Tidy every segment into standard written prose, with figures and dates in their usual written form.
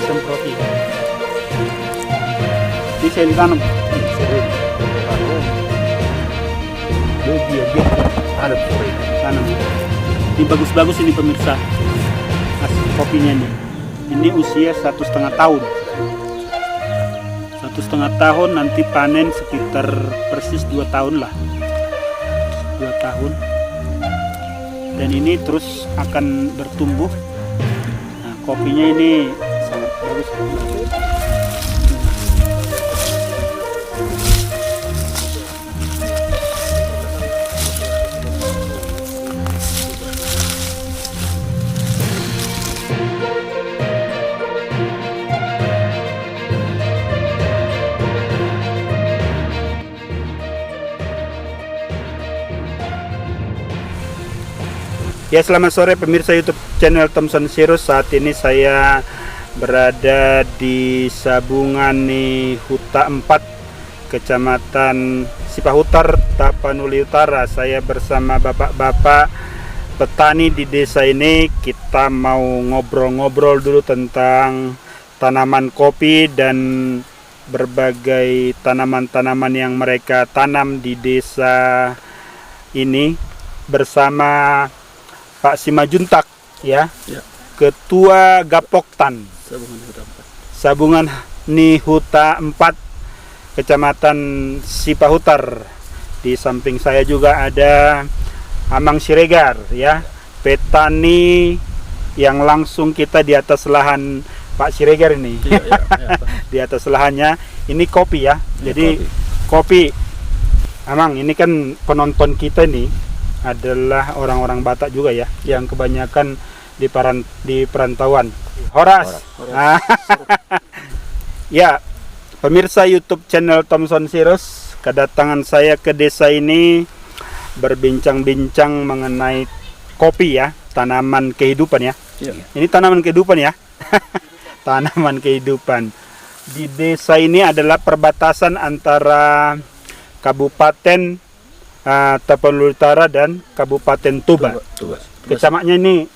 disemproti. Bisa ditanam. Sering. Dia ada sore. Tanam. Ini bagus-bagus ini pemirsa. Kopinya nih. Ini usia 1,5 tahun. 1,5 tahun, nanti panen sekitar persis 2 tahun lah. 2 tahun. Dan ini terus akan bertumbuh. Nah, kopinya ini sangat bagus. Ya, selamat sore pemirsa YouTube channel Thompson Sirus. Saat ini saya berada di Sabungani Huta 4, Kecamatan Sipahutar, Tapanuli Utara. Saya bersama bapak-bapak petani di desa ini. Kita mau ngobrol-ngobrol dulu tentang tanaman kopi dan berbagai tanaman-tanaman yang mereka tanam di desa ini bersama Pak Simajuntak, ya, Ketua Gapoktan Sabungan Huta 4, Kecamatan Sipahutar. Di samping saya juga ada Amang Siregar, ya, petani yang langsung kita di atas lahan Pak Siregar ini. Di atas lahannya ini kopi, ya. Jadi kopi. Amang, ini kan penonton kita nih adalah orang-orang Batak juga, ya, yang kebanyakan di perantauan. Horas. Ya, pemirsa YouTube channel Thompson Sirus, kedatangan saya ke desa ini berbincang-bincang mengenai kopi, ya, tanaman kehidupan, ya. Ini tanaman kehidupan, ya. Tanaman kehidupan. Di desa ini adalah perbatasan antara Kabupaten Tapanuli Utara dan Kabupaten Tuba. Kecamatannya ini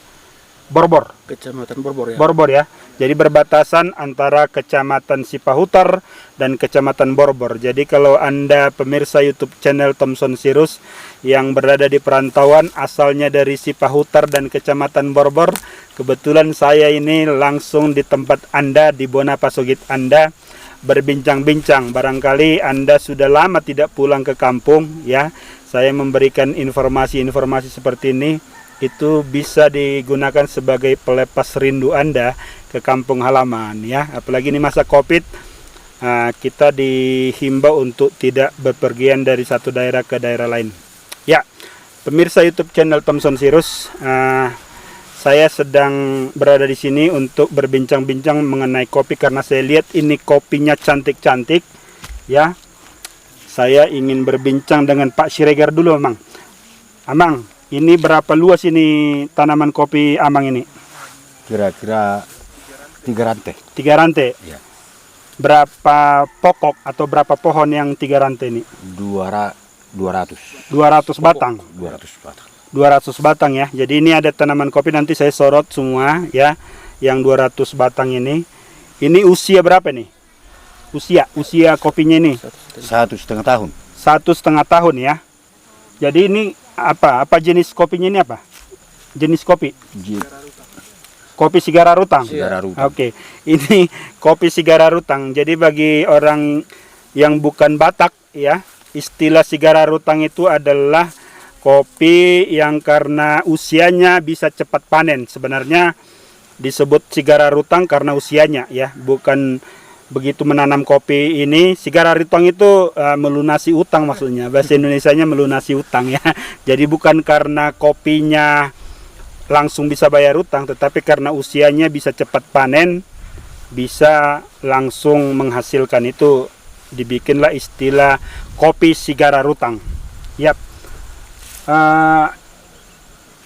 Borbor. Kecamatan Borbor, ya. Borbor, ya. Jadi berbatasan antara Kecamatan Sipahutar dan Kecamatan Borbor. Jadi kalau Anda pemirsa YouTube channel Thompson Sirus yang berada di perantauan asalnya dari Sipahutar dan Kecamatan Borbor, kebetulan saya ini langsung di tempat Anda, di Bona Pasogit Anda, berbincang-bincang. Barangkali Anda sudah lama tidak pulang ke kampung, ya. Saya memberikan informasi-informasi seperti ini, itu bisa digunakan sebagai pelepas rindu Anda ke kampung halaman, ya. Apalagi ini masa Covid, kita dihimbau untuk tidak bepergian dari satu daerah ke daerah lain. Ya, pemirsa YouTube channel Thompson Sirus, saya sedang berada di sini untuk berbincang-bincang mengenai kopi karena saya lihat ini kopinya cantik-cantik, ya. Saya ingin berbincang dengan Pak Siregar dulu, Amang. Amang, ini berapa luas ini tanaman kopi Amang ini? Kira-kira 3 rantai. 3 rantai? Ya. Berapa pokok atau berapa pohon yang 3 rantai ini? 200. 200 batang. 200 batang. 200 batang, ya. Jadi ini ada tanaman kopi, nanti saya sorot semua, ya. Yang 200 batang ini. Ini usia berapa nih? Usia kopinya ini 1,5 tahun. 1,5 tahun, ya. Jadi ini apa jenis kopinya ini, apa jenis kopi? Kopi Sigara Rutang. Oke. Ini kopi Sigara Rutang. Jadi bagi orang yang bukan Batak, ya, istilah Sigara Rutang itu adalah kopi yang karena usianya bisa cepat panen. Sebenarnya disebut Sigara Rutang karena usianya, ya, bukan begitu menanam kopi ini. Sigara Rutang itu melunasi utang, maksudnya bahasa Indonesianya melunasi utang, ya. Jadi bukan karena kopinya langsung bisa bayar utang, tetapi karena usianya bisa cepat panen, bisa langsung menghasilkan, itu dibikinlah istilah kopi Sigara Rutang. Yap.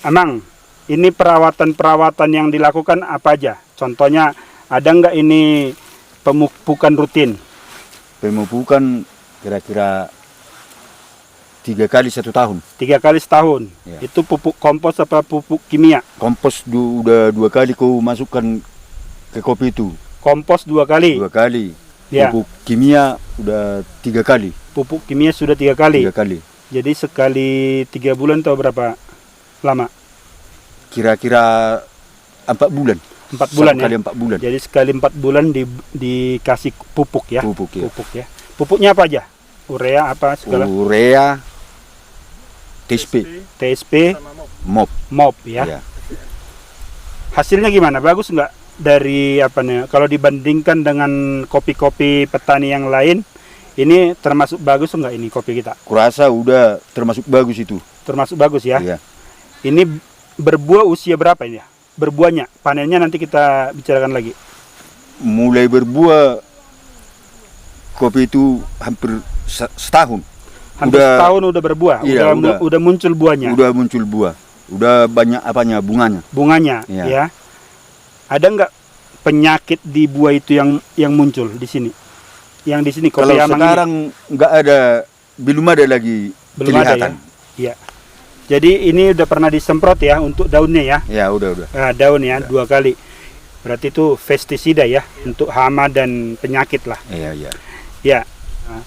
Amang, ini perawatan-perawatan yang dilakukan apa aja? Contohnya, ada nggak ini pemupukan rutin? Pemupukan kira-kira 3 kali 1 tahun. 3 kali setahun. Ya. Itu pupuk kompos apa pupuk kimia? Kompos udah 2 kali kau masukkan ke kopi itu. Kompos 2 kali. 2 kali. Ya. Pupuk kimia udah 3 kali. Pupuk kimia sudah 3 kali. 3 kali. Jadi sekali 3 bulan atau berapa lama? Kira-kira 4 bulan. 4 bulan ya. Kali 4 bulan. Jadi sekali 4 bulan dikasih pupuk ya. Pupuk ya. Pupuk ya. Pupuknya apa aja? Urea apa segala? Urea, TSP, TSP, MOP. MOP ya. Ya. Hasilnya gimana? Bagus nggak dari apa nih? Kalau dibandingkan dengan kopi-kopi petani yang lain, ini termasuk bagus nggak ini kopi kita? Kurasa udah termasuk bagus itu. Termasuk bagus ya. Iya. Ini berbuah usia berapa ini ya? Berbuahnya, panennya nanti kita bicarakan lagi. Mulai berbuah kopi itu hampir setahun. Hampir setahun udah berbuah, Iya, udah muncul buahnya. Udah muncul buah. Udah banyak apanya bunganya. Bunganya, Iya. ya. Ada nggak penyakit di buah itu yang muncul di sini? Yang di sini kopi Kalau Amang sekarang nggak ada, belum ada lagi belum kelihatan. ada ya. Iya. Jadi ini udah pernah disemprot ya untuk daunnya ya. Ya udah. Nah, daun ya 2 kali. Berarti itu pestisida ya untuk hama dan penyakit lah. Iya. Ya. Nah,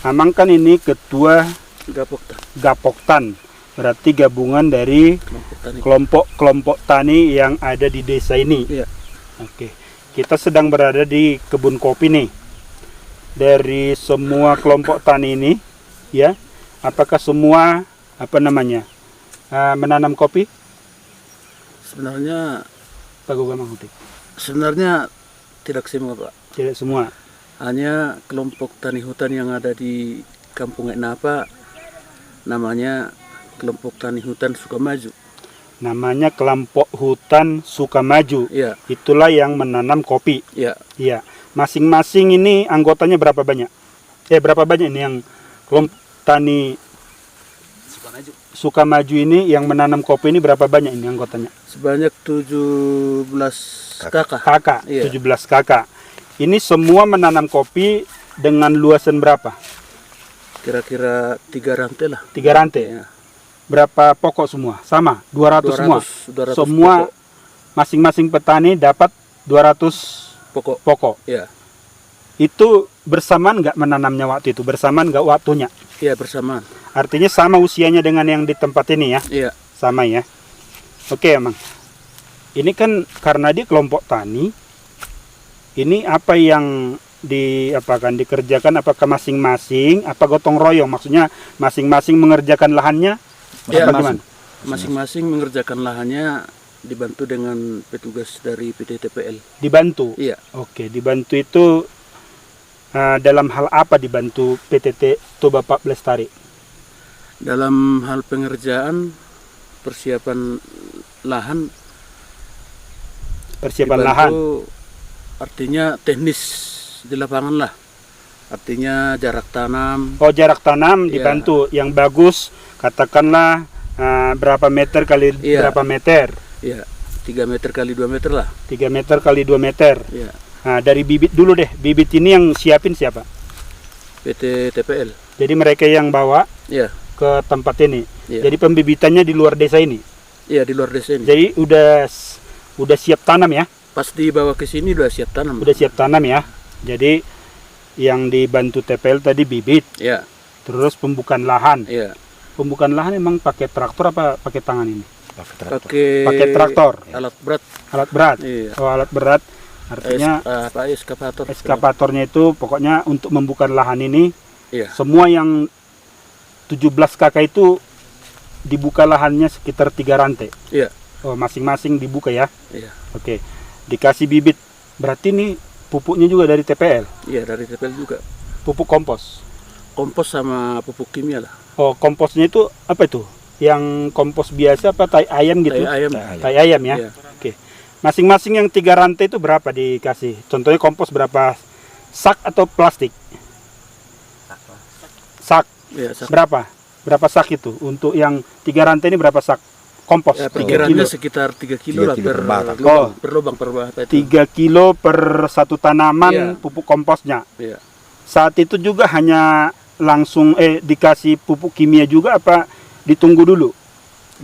Amang kan ini ketua Gapoktan. Berarti gabungan dari kelompok tani yang ada di desa ini. Iya. Oke. Kita sedang berada di kebun kopi nih. Dari semua kelompok tani ini, ya, apakah semua menanam kopi? Sebenarnya Pak Gugama Hutik. sebenarnya tidak semua, Pak. Tidak semua. Hanya kelompok tani hutan yang ada di Kampung Eknapa, namanya kelompok tani hutan Sukamaju. Namanya kelompok hutan Sukamaju. Iya. Itulah yang menanam kopi. Iya. Iya. Masing-masing ini anggotanya berapa banyak? Berapa banyak ini yang kelompok tani Sukamaju ini yang menanam kopi ini berapa banyak ini anggotanya? Sebanyak 17 kakak. Kakak, Iya. 17 kakak. Ini semua menanam kopi dengan luasan berapa? Kira-kira 3 rantai lah. 3 rantai. Iya. Berapa pokok semua? Sama, 200 semua. 200 Semua pokok. masing-masing petani dapat 200 pokok. Iya. Itu bersamaan nggak menanamnya waktu itu? Bersamaan nggak waktunya? Iya, bersamaan. Artinya sama usianya dengan yang di tempat ini ya? Iya. Sama ya. Oke, Emang. Ini kan karena dia kelompok tani, ini apa yang dikerjakan, apakah masing-masing, apa gotong royong? Maksudnya masing-masing mengerjakan lahannya? Iya, Apa gimana? masing-masing mengerjakan lahannya dibantu dengan petugas dari PT TPL. Dibantu? Iya. Oke, dibantu itu dalam hal apa dibantu PTT Toba 14 Lestari? Dalam hal pengerjaan persiapan lahan. Persiapan dibantu, lahan? Artinya teknis di lapangan lah. Artinya jarak tanam. Oh, jarak tanam Iya. dibantu. Yang bagus, katakanlah berapa meter kali Iya. berapa meter? Ya, 3 meter kali 2 meter lah. 3 meter kali 2 meter. Ya, Nah, dari bibit dulu deh. Bibit ini yang siapin siapa? PT TPL. Jadi mereka yang bawa Ya, ke tempat ini. Iya. Jadi pembibitannya di luar desa ini. ya di luar desa ini. Jadi udah siap tanam ya? Pas dibawa ke sini udah siap tanam. Udah siap tanam ya. Jadi yang dibantu TPL tadi bibit, Ya, terus pembukaan lahan. ya. Pembukaan lahan emang pakai traktor apa pakai tangan ini? Pakai traktor. alat berat. Alat berat. Iya. Oh, alat berat. Artinya Eskavator. eskavatornya itu pokoknya untuk membuka lahan ini. Iya. Semua yang 17 kakak itu dibuka lahannya sekitar 3 rantai. Iya. Oh, masing-masing dibuka ya. Iya. Oke. Dikasih bibit. Berarti ini pupuknya juga dari TPL. Iya, dari TPL juga. Pupuk kompos. Kompos sama pupuk kimia lah. Oh, komposnya itu apa itu? Yang kompos biasa apa tai ayam gitu? Tai ayam. Tai ayam ya. Iya. Oke. Masing-masing yang 3 rantai itu berapa dikasih? Contohnya kompos berapa sak atau plastik? Sak. Iya, sak. Berapa? Berapa sak itu? Untuk yang 3 rantai ini berapa sak kompos? Ya, 3 perkiraannya kilo. sekitar 3 kilo 3 lah kilo per per batang. lubang, Oh. per lubang per batang itu. 3 kilo per satu tanaman Iya. pupuk komposnya. Iya. Saat itu juga hanya langsung dikasih pupuk kimia juga apa ditunggu dulu?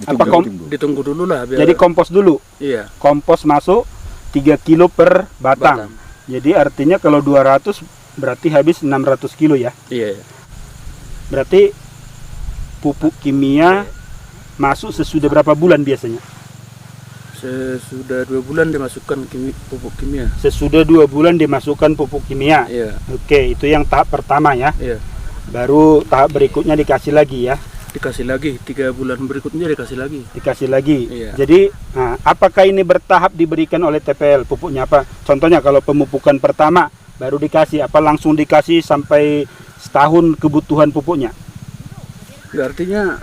Apa Ditunggu. Ditunggu dulu lah biar. Jadi kompos dulu. Iya. Kompos masuk, 3 kilo per batang. Jadi artinya kalau 200 berarti habis 600 kilo ya. Iya. Berarti pupuk kimia masuk sesudah berapa bulan biasanya? Sesudah 2 bulan dimasukkan pupuk kimia. Sesudah 2 bulan dimasukkan pupuk kimia. Iya. Oke, itu yang tahap pertama ya. Iya. Baru tahap berikutnya dikasih lagi ya. Dikasih lagi 3 bulan berikutnya dikasih lagi. Dikasih lagi. Iya. Jadi, apakah ini bertahap diberikan oleh TPL pupuknya apa? Contohnya kalau pemupukan pertama baru dikasih, apa langsung dikasih sampai setahun kebutuhan pupuknya? Artinya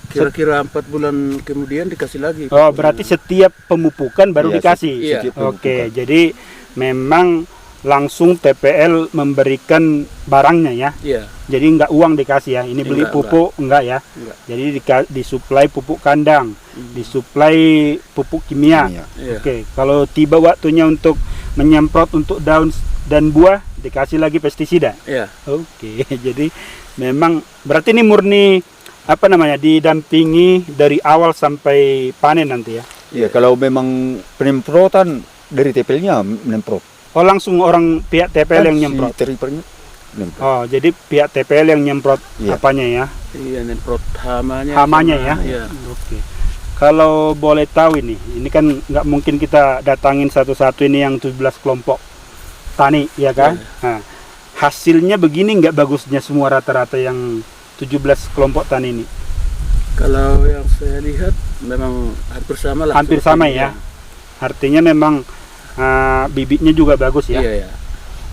kira-kira 4 bulan kemudian dikasih lagi. Oh, berarti setiap pemupukan baru Iya, dikasih. iya. Setiap Oke, jadi memang langsung TPL memberikan barangnya ya. Iya. Jadi enggak uang dikasih ya. Ini beli Enggak, pupuk enggak ya. Enggak. Jadi disuplai pupuk kandang, disuplai pupuk kimia. Iya. Iya. Oke, kalau tiba waktunya untuk menyemprot untuk daun dan buah dikasih lagi pestisida. Iya. Oke, jadi memang berarti ini murni apa namanya didampingi dari awal sampai panen nanti ya. Iya, kalau memang penyemprotan dari TPL-nya menyemprot. Oh, langsung orang pihak TPL yang Si nyemprot. tripernya menyemprot. Oh, jadi pihak TPL yang nyemprot Iya. apanya ya? Iya, nyemprot hamanya. Hamanya sama- ya. Iya. Oke. Kalau boleh tahu ini kan nggak mungkin kita datangin satu-satu ini yang 17 kelompok tani, ya kan? Nah, hasilnya begini nggak bagusnya semua rata-rata yang 17 kelompok tani ini? Kalau yang saya lihat memang hampir sama lah. Hampir sama ya. Artinya memang bibitnya juga bagus ya. Iya, iya.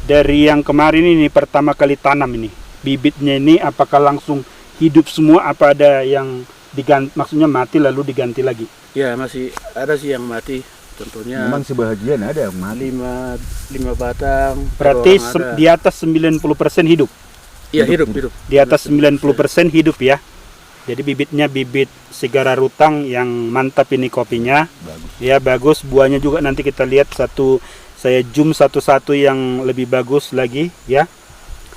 Dari yang kemarin ini pertama kali tanam ini, bibitnya ini apakah langsung hidup semua, apa ada yang diganti, maksudnya mati lalu diganti lagi? Ya, masih ada sih yang mati. Contohnya Memang sebahagian ada yang mati. 5 batang. Berarti orang ada. di atas 90% hidup. Iya, hidup. Di atas 90% hidup ya. Jadi bibitnya bibit Sigara Rutang yang mantap ini kopinya. Bagus. Ya bagus, buahnya juga nanti kita lihat saya zoom satu-satu yang lebih bagus lagi ya.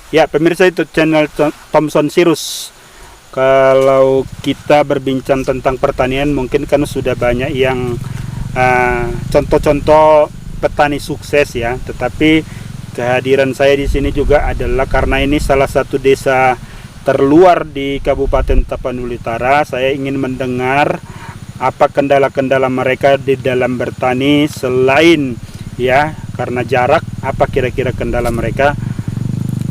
Ya, pemirsa, itu channel Thomson Sirus. Kalau kita berbincang tentang pertanian, mungkin kan sudah banyak yang contoh-contoh petani sukses ya. Tetapi kehadiran saya di sini juga adalah karena ini salah satu desa terluar di Kabupaten Tapanuli Utara. Saya ingin mendengar apa kendala-kendala mereka di dalam bertani selain ya karena jarak, apa kira-kira kendala mereka.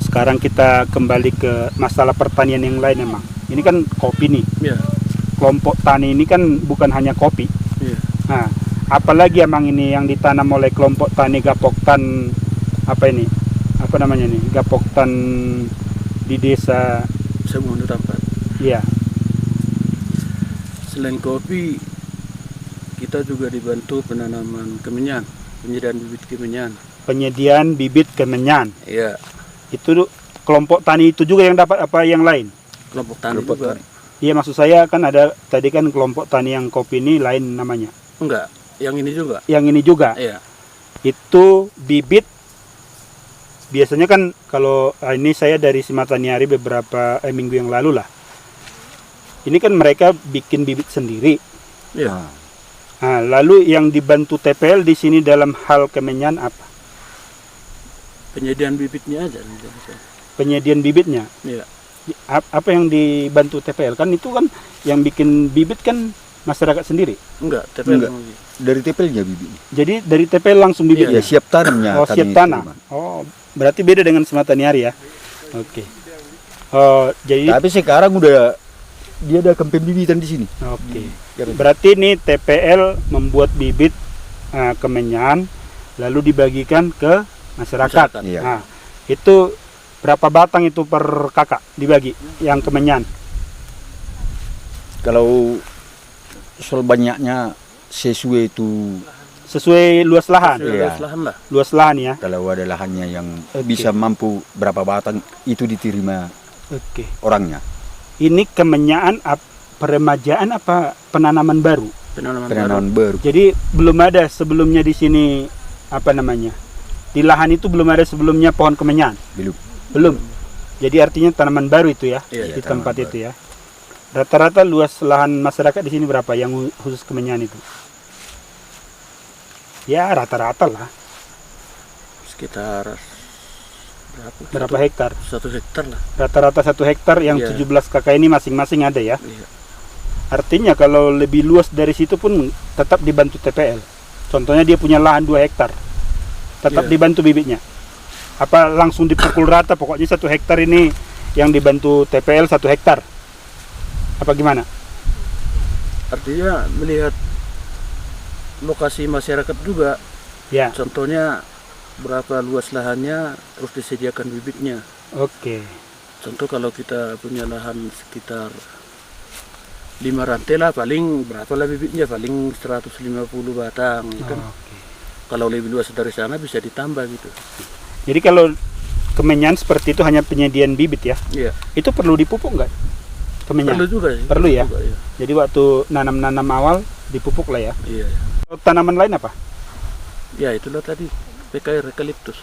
Sekarang kita kembali ke masalah pertanian yang lain emang. Ini kan kopi nih. Iya. Kelompok tani ini kan bukan hanya kopi. Iya. Nah, apalagi emang ini yang ditanam oleh kelompok tani Gapoktan apa ini? Apa namanya nih? Gapoktan di desa Semua tempat. iya. Selain kopi, kita juga dibantu penanaman kemenyan, penyediaan bibit kemenyan. Penyediaan bibit kemenyan. Iya. Itu kelompok tani itu juga yang dapat apa yang lain? Kelompok tani Kelompok juga. tani. Iya, maksud saya kan ada tadi kan kelompok tani yang kopi ini lain namanya. Enggak, yang ini juga. Yang ini juga. Iya. Itu bibit biasanya kan kalau ini saya dari Simataniari beberapa minggu yang lalu lah. Ini kan mereka bikin bibit sendiri. Iya. Nah, Nah, lalu yang dibantu TPL di sini dalam hal kemenyan apa? Penyediaan bibitnya aja. Penyediaan bibitnya. Iya. Apa yang dibantu TPL kan itu kan yang bikin bibit kan masyarakat sendiri. Enggak, tapi Enggak. Dari TPL-nya bibitnya. Jadi dari TPL langsung bibit. Ya, siap tanamnya. Oh, kami siap tanam. terima. Oh, berarti beda dengan Simataniari ya. Oke. Oh, jadi Tapi sekarang udah dia ada kempen bibitan di sini. oke. Berarti ini TPL membuat bibit kemenyan lalu dibagikan ke masyarakat. Iya. Nah, itu berapa batang itu per kakak dibagi yang kemenyan? Kalau soal banyaknya sesuai itu, Sesuai luas lahan. Iya. Lahan lah. Luas lahan ya. kalau ada lahannya yang Oke. bisa mampu berapa batang itu diterima Oke. orangnya. Ini kemenyaan peremajaan apa penanaman baru? Penanaman baru. Penanaman baru. Jadi belum ada sebelumnya di sini apa namanya? Di lahan itu belum ada sebelumnya pohon kemenyan. Belum. Belum. Jadi artinya tanaman baru itu ya Iya, di tanaman tempat baru. itu ya. Rata-rata luas lahan masyarakat di sini berapa yang khusus kemenyan itu? Ya rata-rata lah. Sekitar Berapa hektar? 1 hektar lah. Rata-rata 1 hektar yang Iya. 17 kakak ini masing-masing ada ya. Iya. Artinya kalau lebih luas dari situ pun tetap dibantu TPL. Contohnya dia punya lahan 2 hektar. Tetap Iya. dibantu bibitnya. Apa langsung dipukul rata pokoknya 1 hektar ini yang dibantu TPL 1 hektar. Apa gimana? Artinya melihat lokasi masyarakat juga. Ya. Contohnya berapa luas lahannya terus disediakan bibitnya. Oke. Contoh kalau kita punya lahan sekitar 5 rantai lah, paling berapa lah bibitnya, paling 150 batang ya kan. Oke. Kalau lebih luas dari sana bisa ditambah gitu. Jadi kalau kemenyan seperti itu hanya penyediaan bibit ya. Iya. Itu perlu dipupuk nggak? Kemenyan. Perlu juga sih. Perlu ya? Juga, iya. Jadi waktu nanam-nanam awal dipupuk lah ya. Iya. Tanaman lain apa? Ya itulah tadi PKR eukaliptus.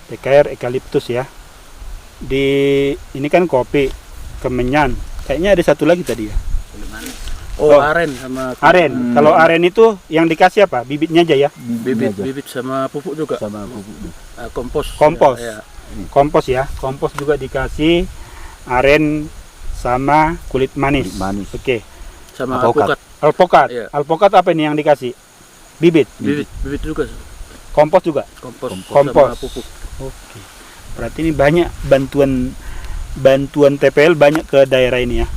PKR eukaliptus ya. Di ini kan kopi, kemenyan. Kayaknya ada satu lagi tadi ya. Oh, Oh. aren sama Aren. Kalau aren itu yang dikasih apa? Bibitnya aja ya. bibit aja. bibit sama pupuk juga. Sama pupuknya. Kompos. Kompos. Ya, ya. Kompos ya. Kompos juga dikasih aren sama kulit manis. Kulit manis. Oke. Sama Alpukat. alpukat. Alpukat. Iya. Alpukat apa ini yang dikasih? Bibit. Bibit juga. Kompos juga. Kompos. Kompos. Sama pupuk. Oke. Berarti ini banyak bantuan TPL banyak ke daerah ini ya.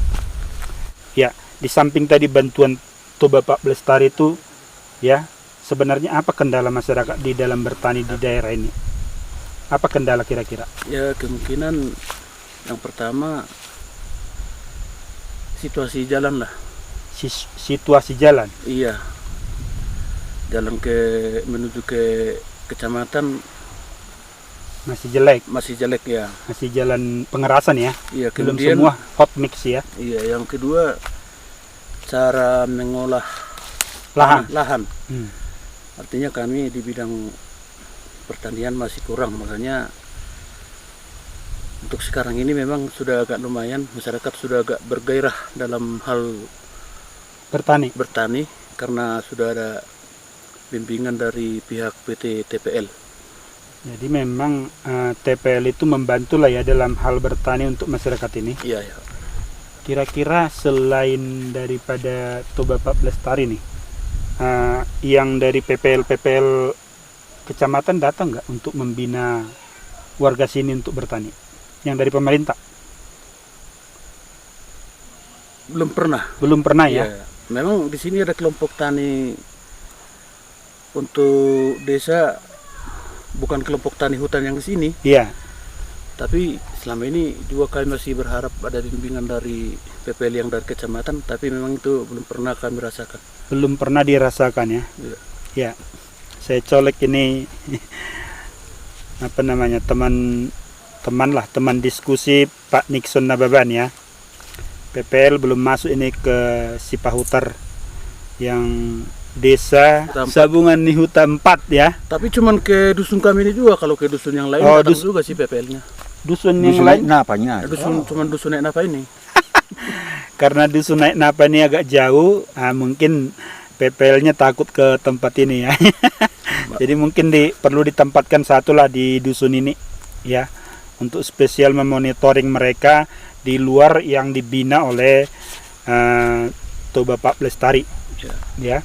Ya, di samping tadi bantuan Toba Pak Blestari itu ya, sebenarnya apa kendala masyarakat di dalam bertani di daerah ini? Apa kendala kira-kira? Ya kemungkinan yang pertama situasi jalan lah. Situasi jalan. Iya. Jalan menuju ke kecamatan Masih jelek, masih jelek ya. masih jalan pengerasan ya. Iya, Belum kemudian semua hot mix ya. iya, yang kedua cara mengolah Lahan. lahan. Hmm. Artinya kami di bidang pertanian masih kurang, makanya untuk sekarang ini memang sudah agak lumayan, masyarakat sudah agak bergairah dalam hal Bertani. bertani karena sudah ada bimbingan dari pihak PT TPL. Jadi memang TPL itu membantu lah ya dalam hal bertani untuk masyarakat ini. Iya, ya. Kira-kira selain daripada Toba Pak Blestari nih, yang dari PPL kecamatan datang nggak untuk membina warga sini untuk bertani? Yang dari pemerintah? Belum pernah. Belum pernah ya? Iya. Memang di sini ada kelompok tani untuk desa, bukan kelompok tani hutan yang di sini. Iya. Tapi selama ini juga kami masih berharap ada bimbingan dari PPL yang dari kecamatan, tapi memang itu belum pernah kami rasakan. Belum pernah dirasakan ya? Iya. Ya. Saya colek ini apa namanya teman diskusi Pak Nixon Nababan ya. PPL belum masuk ini ke Sipahutar yang desa Huta 4. Sabungan Nihuta 4 ya. Tapi cuman ke dusun kami ini juga, kalau ke dusun yang lain Oh, datang juga sih PPL-nya. Dusun yang Dusun lain napanya. Cuman dusun naik apa ini? karena dusun naik napa ini agak jauh, mungkin PPL-nya takut ke tempat ini ya. Jadi mungkin perlu ditempatkan satu lah di dusun ini ya, untuk spesial memonitoring mereka di luar yang dibina oleh Toba Pak Blestari Ya. ya.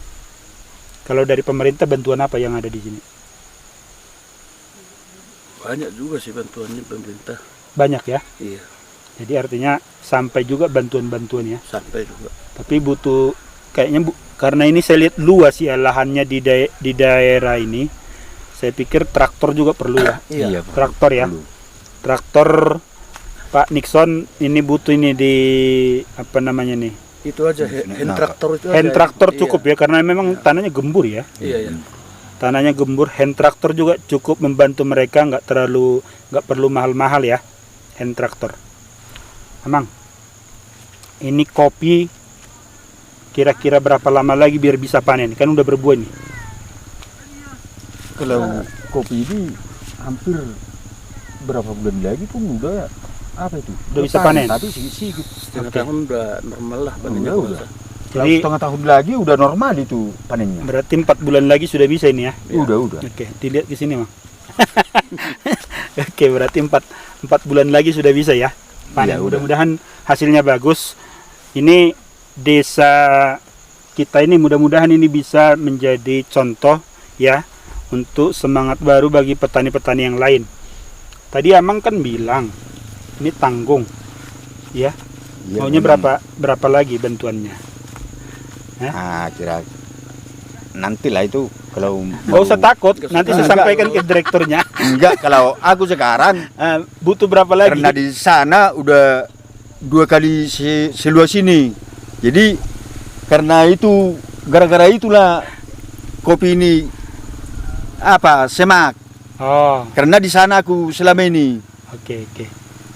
Kalau dari pemerintah bantuan apa yang ada di sini? Banyak juga sih bantuannya pemerintah. Banyak ya. Iya, Jadi artinya sampai juga bantuan-bantuan ya. sampai juga. Tapi butuh kayaknya karena ini saya lihat luas ya lahannya di daerah ini. Saya pikir traktor juga perlu ya. Iya. Traktor ya. Perlu. Traktor Pak Nixon ini butuh ini di apa namanya nih? Itu aja hand traktor itu Hand aja. traktor Iya. cukup ya karena memang tanahnya gembur ya. Iya, iya. Tanahnya gembur, hand traktor juga cukup membantu mereka, nggak perlu mahal-mahal ya. Hand traktor. Emang ini kopi kira-kira berapa lama lagi biar bisa panen? Kan udah berbuah nih. Kalau kopi ini hampir berapa bulan lagi pun udah apa itu? Udah bisa panen. Tapi sedikit. Setengah Oke. tahun udah normal lah panennya. Udah. Jadi setengah tahun lagi udah normal itu panennya. berarti 4 bulan lagi sudah bisa ini ya. Udah. Oke, dilihat ke sini, Mang. Oke, berarti 4 bulan lagi sudah bisa ya. Panen. Iya, udah. Mudah-mudahan hasilnya bagus. Ini desa kita ini mudah-mudahan ini bisa menjadi contoh ya untuk semangat baru bagi petani-petani yang lain. Tadi Amang kan bilang ini tanggung. Ya. Iya, Maunya memang. berapa lagi bantuannya? Kira nantilah itu kalau Gak usah takut, nanti saya Enggak. sampaikan ke direkturnya. Enggak, kalau aku sekarang Butuh berapa lagi? karena di sana udah 2 kali seluas ini. Jadi karena itu gara-gara itulah kopi ini semak. Oh, Karena di sana aku selama ini. oke.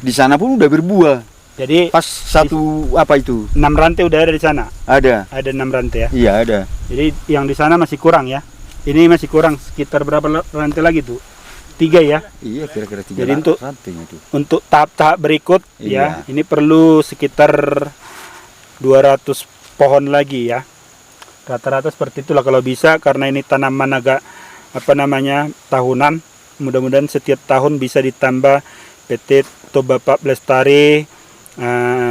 Di sana pun udah berbuah. Jadi Pas satu 6 rantai udah ada di sana. ada. Ada 6 rantai ya. Iya, ada. Jadi yang di sana masih kurang ya. Ini masih kurang sekitar berapa rantai lagi tuh? 3 ya. Iya, kira-kira 3 Jadi untuk- ranting itu. Untuk tahap-tahap berikut ya, Iya. ini perlu sekitar 200 pohon lagi ya. Rata-rata seperti itulah kalau bisa, karena ini tanaman agak tahunan. Mudah-mudahan setiap tahun bisa ditambah PT Toba Pak Lestari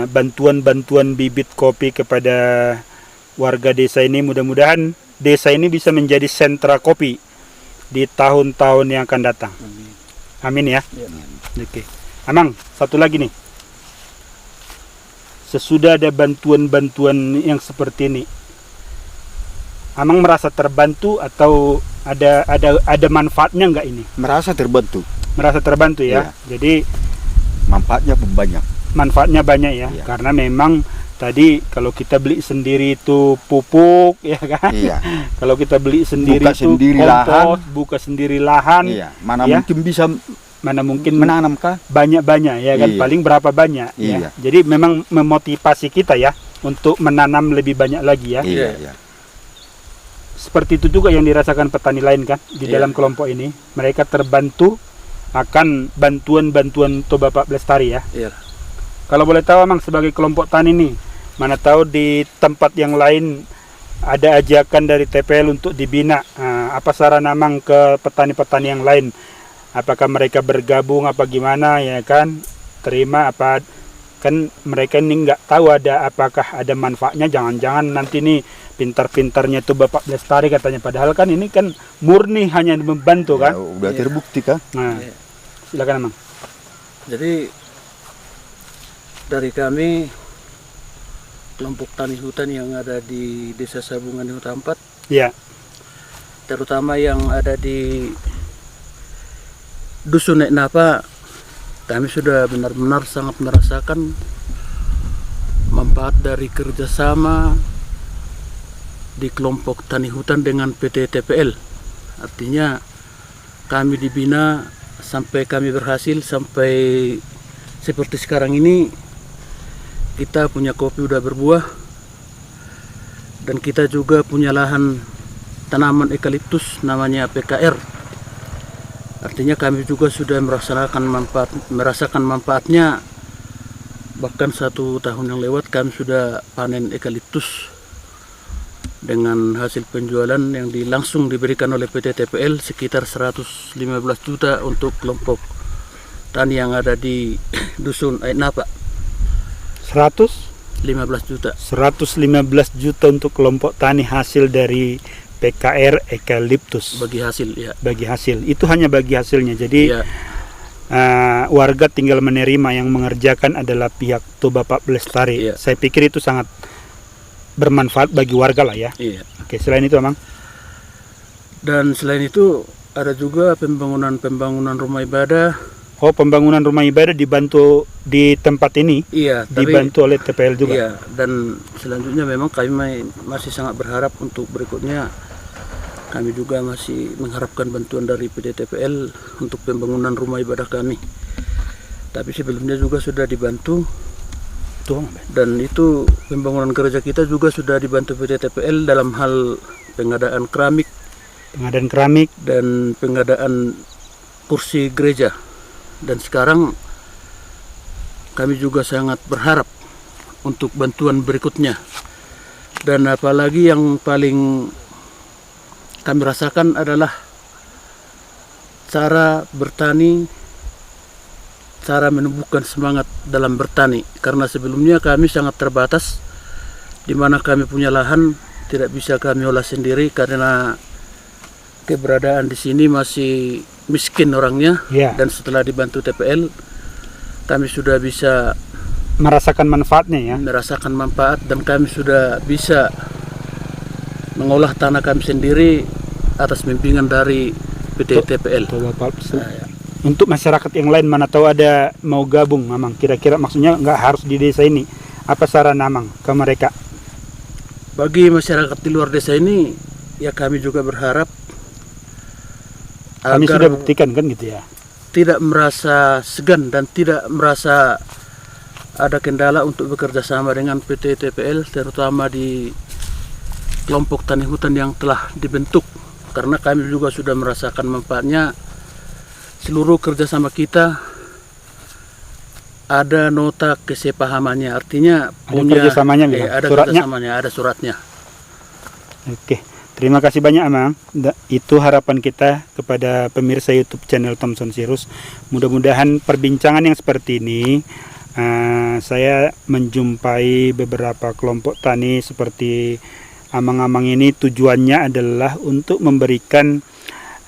bantuan-bantuan bibit kopi kepada warga desa ini. Mudah-mudahan desa ini bisa menjadi sentra kopi di tahun-tahun yang akan datang. Amin ya. Oke. Amang, satu lagi nih. Sesudah ada bantuan-bantuan yang seperti ini, Amang merasa terbantu atau ada manfaatnya nggak ini? Merasa terbantu. Merasa terbantu ya. Jadi Manfaatnya pun banyak. manfaatnya banyak ya. Iya. Karena memang tadi kalau kita beli sendiri itu pupuk ya kan. Iya. Kalau kita beli sendiri Buka itu sendiri kompos, buka sendiri lahan. Iya. Mana Ya. mungkin bisa Mana mungkin menanam kah? banyak-banyak ya kan, Iya. paling berapa banyak ya. Iya. Jadi memang memotivasi kita ya untuk menanam lebih banyak lagi ya. Iya. Seperti itu juga yang dirasakan petani lain kan di Iya. dalam kelompok ini. Mereka terbantu akan bantuan-bantuan Toba Pak Lestari ya. Iya. Kalau boleh tahu Mang, sebagai kelompok tani nih, mana tahu di tempat yang lain ada ajakan dari TPL untuk dibina. Apa saran Amang ke petani-petani yang lain? Apakah mereka bergabung apa gimana ya kan? Terima apa, kan mereka ini nggak tahu apakah ada manfaatnya. Jangan-jangan nanti nih pintar-pintarnya tuh Bapak Lestari katanya, padahal kan ini kan murni hanya membantu kan. Udah Iya. terbukti kah? Nah, Iya. silakan Amang. Jadi dari kami kelompok tani hutan yang ada di Desa Sabungan di Hutan 4, Ya, terutama yang ada di Dusun Nek Napa, kami sudah benar-benar sangat merasakan manfaat dari kerjasama di kelompok tani hutan dengan PT TPL. Artinya kami dibina sampai kami berhasil, sampai seperti sekarang ini kita punya kopi udah berbuah, dan kita juga punya lahan tanaman eukaliptus namanya PKR. Artinya kami juga sudah merasakan manfaatnya. Bahkan 1 tahun yang lewat kami sudah panen eukaliptus dengan hasil penjualan yang langsung diberikan oleh PT TPL sekitar 115 juta untuk kelompok tani yang ada di Dusun Ait Napa. 115 juta. juta untuk kelompok tani hasil dari PKR eukaliptus. Bagi hasil ya. Bagi hasil. Itu hanya bagi hasilnya. Jadi Ya, warga tinggal menerima, yang mengerjakan adalah pihak Toba Pak Lestari. Iya. Saya pikir itu sangat bermanfaat bagi warga lah ya. iya. Oke, selain itu Amang. Dan selain itu ada juga pembangunan rumah ibadah. Oh, pembangunan rumah ibadah dibantu di tempat ini, Iya, tapi dibantu oleh TPL juga. iya, dan selanjutnya memang kami masih sangat berharap untuk berikutnya. Kami juga masih mengharapkan bantuan dari PT TPL untuk pembangunan rumah ibadah kami. Tapi sebelumnya juga sudah dibantu, Tuh, dan itu pembangunan gereja kita juga sudah dibantu PT TPL dalam hal pengadaan keramik pengadaan keramik. dan pengadaan kursi gereja. Dan sekarang kami juga sangat berharap untuk bantuan berikutnya. Dan apalagi yang paling kami rasakan adalah cara bertani, cara menumbuhkan semangat dalam bertani. Karena sebelumnya kami sangat terbatas, di mana kami punya lahan tidak bisa kami olah sendiri karena keberadaan di sini masih miskin orangnya. Ya. Dan setelah dibantu TPL, kami sudah bisa Merasakan manfaatnya ya. merasakan manfaat dan kami sudah bisa mengolah tanah kami sendiri atas bimbingan dari PT TPL. Tuh, Bapak. Untuk masyarakat yang lain mana tahu ada mau gabung, Mamang. Kira-kira maksudnya nggak harus di desa ini. Apa saran Mamang ke mereka? Bagi masyarakat di luar desa ini, ya kami juga berharap Kami agar sudah buktikan kan gitu ya. tidak merasa segan dan tidak merasa ada kendala untuk bekerja sama dengan PT TPL, terutama di kelompok tani hutan yang telah dibentuk, karena kami juga sudah merasakan manfaatnya. Seluruh kerjasama kita ada nota kesepahamannya, artinya Ada kerjasamanya memang, ada suratnya? kerjasamanya, ada suratnya. Oke, terima kasih banyak Amang. Itu harapan kita kepada pemirsa YouTube channel Thomson Sirus. Mudah-mudahan perbincangan yang seperti ini, saya menjumpai beberapa kelompok tani seperti Amang-amang ini, tujuannya adalah untuk memberikan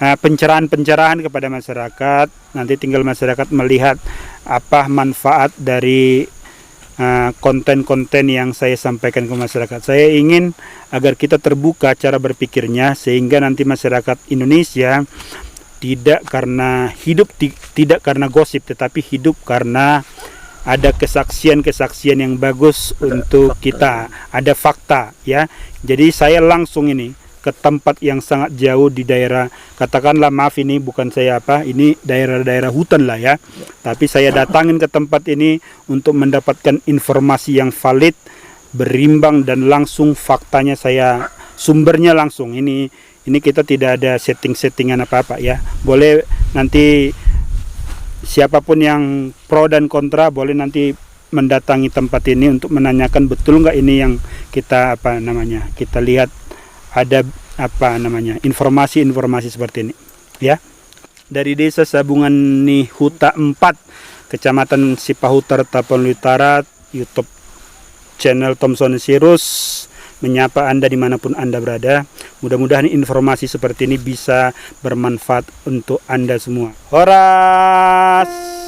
pencerahan-pencerahan kepada masyarakat. Nanti tinggal masyarakat melihat apa manfaat dari konten-konten yang saya sampaikan ke masyarakat. Saya ingin agar kita terbuka cara berpikirnya, sehingga nanti masyarakat Indonesia tidak karena hidup tidak karena gosip, tetapi hidup karena ada kesaksian-kesaksian yang bagus untuk kita, ada fakta ya. Jadi saya langsung ini ke tempat yang sangat jauh di daerah, katakanlah, maaf ini bukan saya ini daerah-daerah hutan lah ya. Tapi saya datangin ke tempat ini untuk mendapatkan informasi yang valid, berimbang dan langsung faktanya saya sumbernya langsung. Ini kita tidak ada setting-settingan apa-apa ya. Boleh nanti siapapun yang pro dan kontra boleh nanti mendatangi tempat ini untuk menanyakan betul nggak ini yang kita kita lihat ada informasi-informasi seperti ini ya. Dari Desa Sabungan Nihuta 4, Kecamatan Sipahutar, Tapanuli Utara, YouTube channel Thomson Sirus menyapa Anda dimanapun Anda berada. Mudah-mudahan informasi seperti ini bisa bermanfaat untuk Anda semua. Horas!